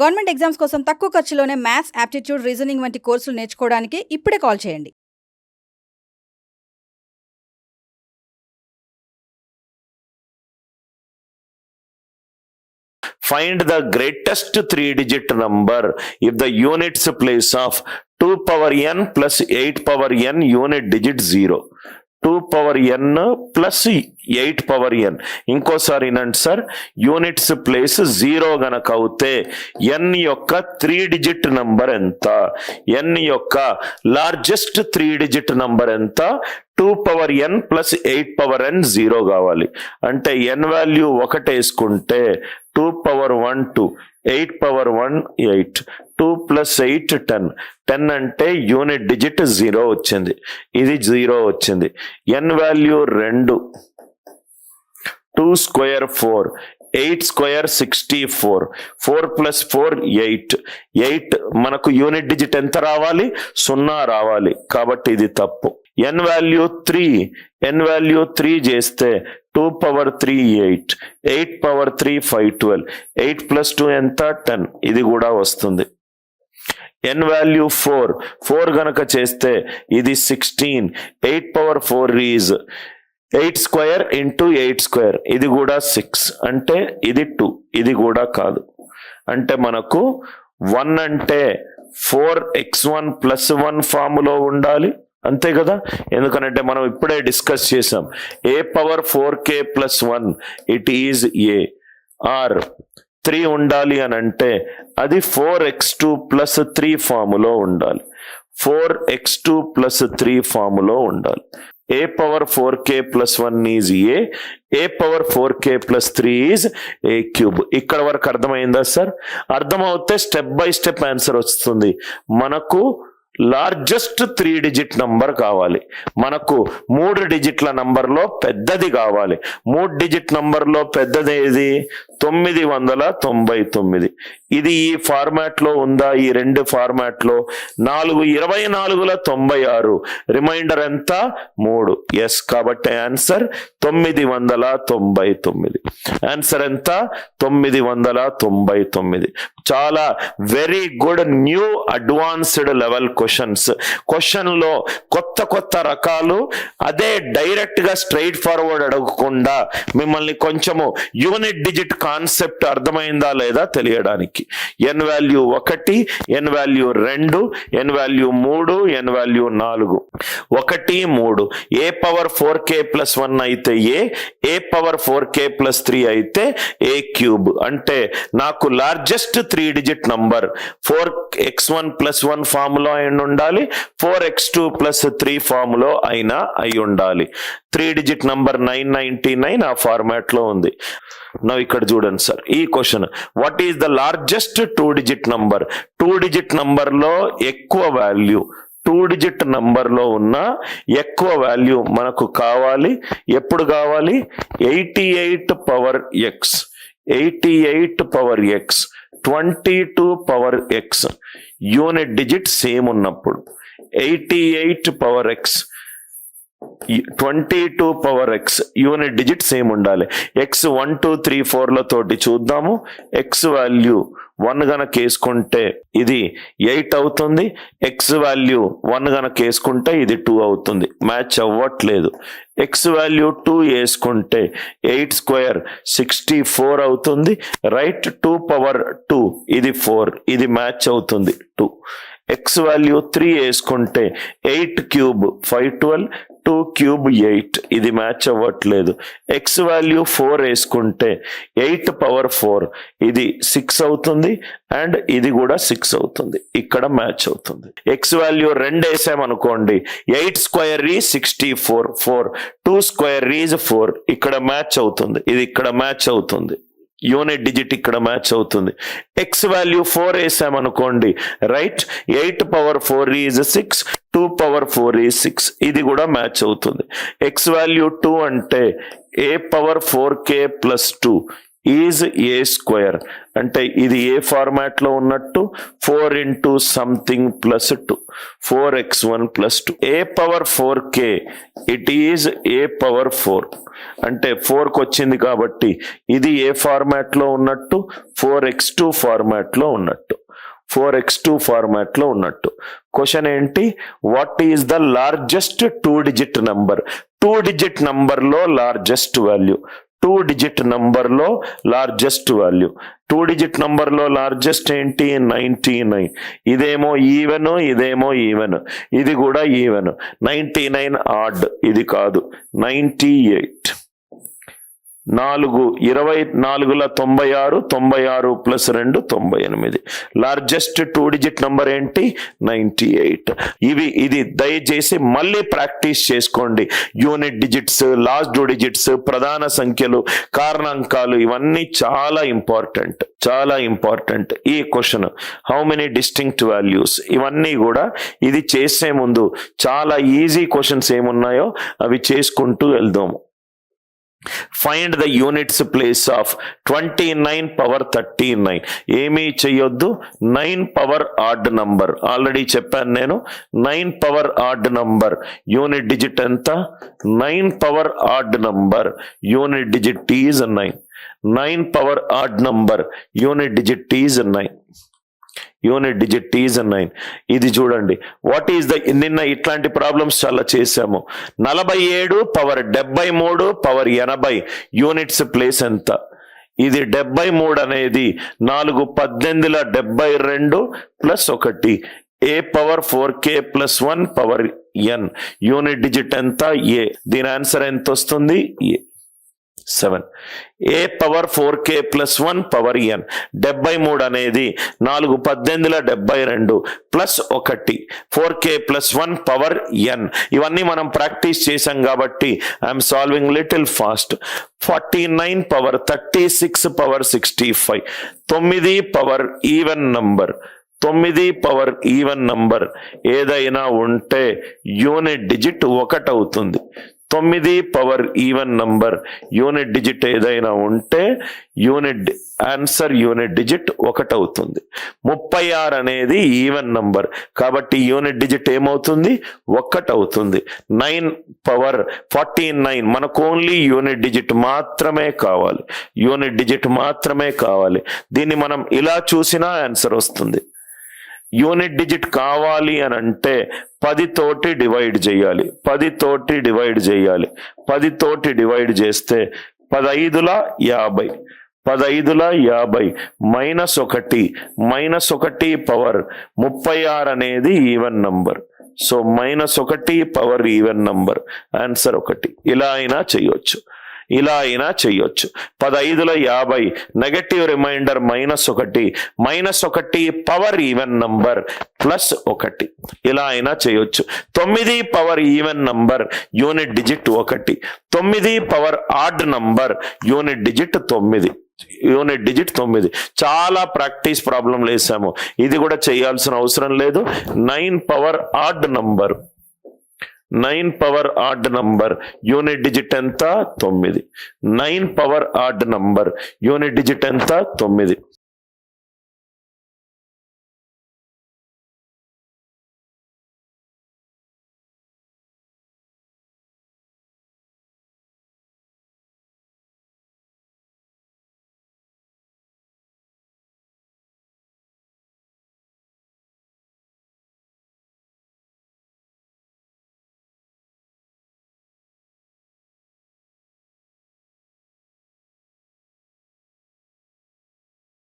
Government exams కోసం తక్కువ ఖర్చులోనే maths, aptitude, reasoning వంటి కోర్సులు నేర్చుకోవడానికి ఇప్పుడే కాల్ చేయండి. Find the greatest 3-digit number if the units place of 2 power n plus 8 power n unit digit 0. 2 power n plus 8 power n. ఇంకోసారి వినండి sir, units place 0 గనక అవుతే n యొక్క 3 డిజిట్ నంబర్ ఎంత? n యొక్క లార్జెస్ట్ 3 డిజిట్ నంబర్ ఎంత? 2 power n plus 8 power n 0 కావాలి. అంటే n వాల్యూ 1 వేసుకుంటే 2 పవర్ 1 2, 8 పవర్ 1 8, 2 ప్లస్ 8 10. 10 అంటే యూనిట్ డిజిట్ 0 వచ్చింది, ఇది 0 వచ్చింది. n value 2, 2 square 4, 8 square 64, 4 plus 4 8. 8 మనకు యూనిట్ డిజిట్ ఎంత రావాలి? 0 రావాలి, కాబట్టి ఇది తప్పు. n వాల్యూ 3, n వాల్యూ 3 చేస్తే 2 పవర్ 3 8, 8 పవర్ 3 5 12, 8 ప్లస్ 2 ఎంత? 10, ఇది కూడా వస్తుంది. n వాల్యూ 4, 4 గనక చేస్తే ఇది 16, 8 power 4 is 8 square into 8 square, ఇది కూడా 6, అంటే ఇది 2, ఇది కూడా కాదు. అంటే మనకు 1 అంటే 4x1 ప్లస్ 1 ఫార్ములో ఉండాలి, అంతే కదా? ఎందుకనంటే మనం ఇప్పుడే డిస్కస్ చేసాం, a power 4k plus 1 it is a. Or 3 ఉండాలి అని అంటే అది 4x2 ప్లస్ 3 ఫార్ములో ఉండాలి, 4x2 ప్లస్ 3 ఫార్ములో ఉండాలి. a power 4k plus 1 is a power 4k plus 3 is a cube. ఇక్కడ వరకు అర్థమైందా సార్? అర్థమవుతే స్టెప్ బై స్టెప్ ఆన్సర్ వస్తుంది. మనకు లార్జెస్ట్ 3 డిజిట్ నంబర్ కావాలి, మనకు 3 డిజిట్ల నంబర్లో పెద్దది కావాలి. 3 డిజిట్ నంబర్లో పెద్దది ఏది? 999. ఇది ఈ ఫార్మాట్ లో ఉందా? ఈ రెండు ఫార్మాట్ లో 4 24ల 96, రిమైండర్ ఎంత? 3. ఎస్, కాబట్టి ఆన్సర్ 999. ఆన్సర్ ఎంత? 999. చాలా very good new advanced level questions. Question లో కొత్త కొత్త రకాలు, అదే డైరెక్ట్ గా స్ట్రైట్ ఫార్వర్డ్ అడగకుండా మిమ్మల్ని కొంచెము యూనిట్ డిజిట్ కాన్సెప్ట్ అర్థమైందా లేదా తెలియడానికి. n value 1, n value 2, n value 3, n value 4. 1 3, a power 4k plus 1 అయితే a పవర్ 4k ప్లస్ 3 అయితే a క్యూబ్. అంటే నాకు largest 3 digit number 4x1 plus 1 formula అయి ఉండాలి, 4x2 ప్లస్ 3 ఫార్ములా అయినా అయి ఉండాలి. 3 డిజిట్ నంబర్ 999 ఆ ఫార్మాట్ లో ఉంది. నా ఇక్కడ చూడండి సార్, ఈ question, what is the largest 2 digit number? 2 digit number లో ఎక్కువ వాల్యూ, 2 డిజిట్ నంబర్ లో ఉన్న ఎక్కువ వాల్యూ మనకు కావాలి. ఎప్పుడు కావాలి? 88 power x, 88 power x, 22 power x. Unit digit same ఉన్నప్పుడు 88 power x, 22 power x unit digit same ఉండాలి. x 1 2 3 4ల తోటి చూద్దాము. x వాల్యూ 1 గనక వేసుకుంటే ఇది 8 అవుతుంది, x వాల్యూ 1 గనక వేసుకుంటే ఇది 2 అవుతుంది. మ్యాచ్ అవ్వట్లేదు. x వాల్యూ 2 వేసుకుంటే 8 స్క్వేర్ 64 అవుతుంది, రైట్? 2 పవర్ 2 ఇది 4, ఇది మ్యాచ్ అవుతుంది 2. x వాల్యూ 3 వేసుకుంటే 8 క్యూబ్ 512, 2 క్యూబ్ 8, ఇది మ్యాచ్ అవ్వట్లేదు. x వాల్యూ 4 వేసుకుంటే 8 పవర్ 4 ఇది 6 అవుతుంది, అండ్ ఇది కూడా 6 అవుతుంది, ఇక్కడ మ్యాచ్ అవుతుంది. x వాల్యూ 2 వేసామనుకోండి, 8 స్క్వేర్ ఈ 64, 4, 2 స్క్వేర్ ఈజ్ 4, ఇక్కడ మ్యాచ్ అవుతుంది, ఇది ఇక్కడ మ్యాచ్ అవుతుంది. యూనిట్ డిజిట్ ఇక్కడ మ్యాచ్ అవుతుంది. x వాల్యూ 4 వేసామనుకోండి, right? 8 power 4 is 6, 2 power 4 is 6, ఇది కూడా మ్యాచ్ అవుతుంది. x వాల్యూ 2 అంటే a power 4k plus 2, is a square అంటే ఇది ఏ ఫార్మాట్ లో ఉన్నట్టు 4 into something plus 2 4x1 plus 2 a power 4k it is a power 4 అంటే 4కి వచ్చింది కాబట్టి ఇది ఏ ఫార్మాట్ లో ఉన్నట్టు 4x2 ఫార్మాట్ లో ఉన్నట్టు 4x2 ఫార్మాట్ లో ఉన్నట్టు. క్వశ్చన్ ఏంటి, what is the largest 2 digit number? 2 digit number లో లార్జెస్ట్ వాల్యూ, 2 digit నంబర్ లో లార్జెస్ట్ వాల్యూ. 2 digit నంబర్ లో లార్జెస్ట్ ఏంటి 99. ఇదేమో ఈవెన్, ఇదేమో ఈవెన్, ఇది కూడా ఈవెన్. 99 ఆడ్, ఇది కాదు 98. 24 96, 96 ప్లస్ 2 98. లార్జెస్ట్ 2 digit నంబర్ ఏంటి 98. ఇది దయచేసి మళ్ళీ ప్రాక్టీస్ చేసుకోండి. యూనిట్ డిజిట్స్, లాస్ట్ 2 digits, ప్రధాన సంఖ్యలు, కారణాంకాలు ఇవన్నీ చాలా ఇంపార్టెంట్. ఈ question how many distinct values, ఇవన్నీ కూడా ఇది చేసే ముందు చాలా ఈజీ క్వశ్చన్స్ ఏమున్నాయో అవి చేసుకుంటూ వెళ్దాము. Find the units place of 29 power 39. ఏమీ చెయ్యొద్దు, 9 power ఆడ్ నంబర్ ఆల్రెడీ చెప్పాను నేను. 9 power odd number unit digit ఎంత? 9 power odd number unit digit is 9. 9 power odd number unit digit is 9. Unit digit is 9. ఇది చూడండి, వాట్ ఈస్ ద, నిన్న ఇట్లాంటి problems చాలా చేశాము. 47 power 73 power 80 యూనిట్స్ ప్లేస్ ఎంత? ఇది 73 అనేది 4 18 72 plus 1 a power 4k plus 1 power n. Unit digit ఎంత? ఏ. దీని ఆన్సర్ ఎంత వస్తుంది? ఏ 7. a power 4k plus 1 power n. 73 అనేది 4 18 72 plus 1 4k plus 1 power n. ఇవన్నీ మనం ప్రాక్టీస్ చేసాం కాబట్టి I'm solving little fast. 49 power 36 power 65. 9 power even number. 9 power even number ఏదైనా ఉంటే యూనిట్ డిజిట్ 1 అవుతుంది. 9 power even number unit digit ఏదైనా ఉంటే యూనిట్ డిజిట్ 1 అవుతుంది. 36 అనేది ఈవెన్ నంబర్ కాబట్టి యూనిట్ డిజిట్ ఏమవుతుంది? 1 అవుతుంది. 9 power 49 మనకు ఓన్లీ యూనిట్ డిజిట్ మాత్రమే కావాలి. దీన్ని మనం ఇలా చూసినా ఆన్సర్ వస్తుంది. యూనిట్ డిజిట్ కావాలి అని అంటే 10 తోటి డివైడ్ చేయాలి. 10 తోటి డివైడ్ చేస్తే 15 50. 15 50 -1 పవర్ 36 అనేది even number. So -1 power even number, answer 1. ఇలా అయినా చేయొచ్చు. 15 50 negative remainder -1 power even number plus 1. ఇలా అయినా చేయొచ్చు. 9 power even number unit digit 1. 9 power odd number unit digit 9. చాలా ప్రాక్టీస్ ప్రాబ్లం వేసాము, ఇది కూడా చేయాల్సిన అవసరం లేదు. 9 power odd number 9 power odd number unit digit ఎంత? 9. 9 power odd number unit digit ఎంత? 9.